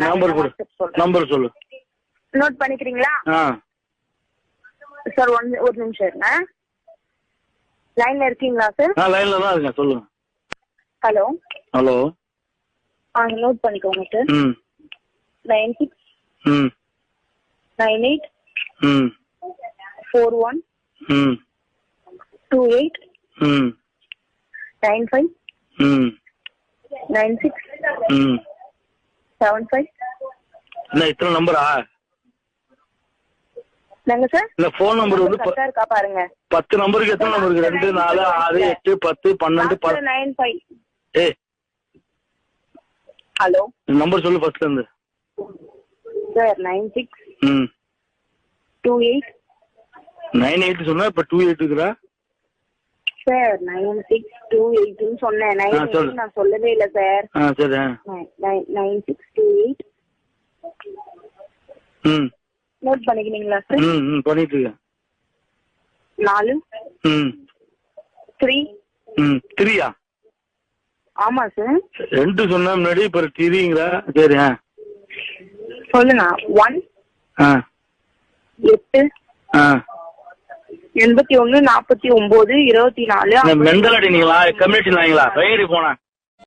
Number கொடு. Number சொல்லு. Note பண்ணிக்கிறீங்களா? சார் ஒரு நிமிஷம் இருங்க. லைன்ல இருக்கீங்களா சார்? லைன்ல தான் இருக்கேன், சொல்லுங்க. Hello hello. நோட் பண்ணிக்கோங்க சார். 96 98 41 28 95 96 75. என்ன இத்தனை நம்பரா? என்னங்க சார்? இல்ல போன் நம்பர் வந்து கரெக்டா இருக்கா பாருங்க. 10 நம்பருக்கு எத்தனை நம்பர் இருக்கு? 2 4 6 8 10 12 95. ஏய் ஹலோ, நம்பர் சொல்லு ஃபர்ஸ்ட்ல இருந்து. சார் 96 28 98 சொன்னா இப்ப 28 இருக்குடா சார். 96 28 ன்னு சொன்னேன். 98 நான் சொல்லவே இல்ல சார். சரி. 96 28. நோட் பண்ணிக்கிறீங்களா சார்? பண்ணிட்டு இருக்கேன். 4 3 3யா? ஆமா சார். 2 சொன்னா முன்னாடி இப்ப 3ங்களா? சரி. சொல்லுங்க. 1 8 81 49 24. மெண்டல் அடிங்களா? கம்யூனிட்டி நாய்ங்களா? போனா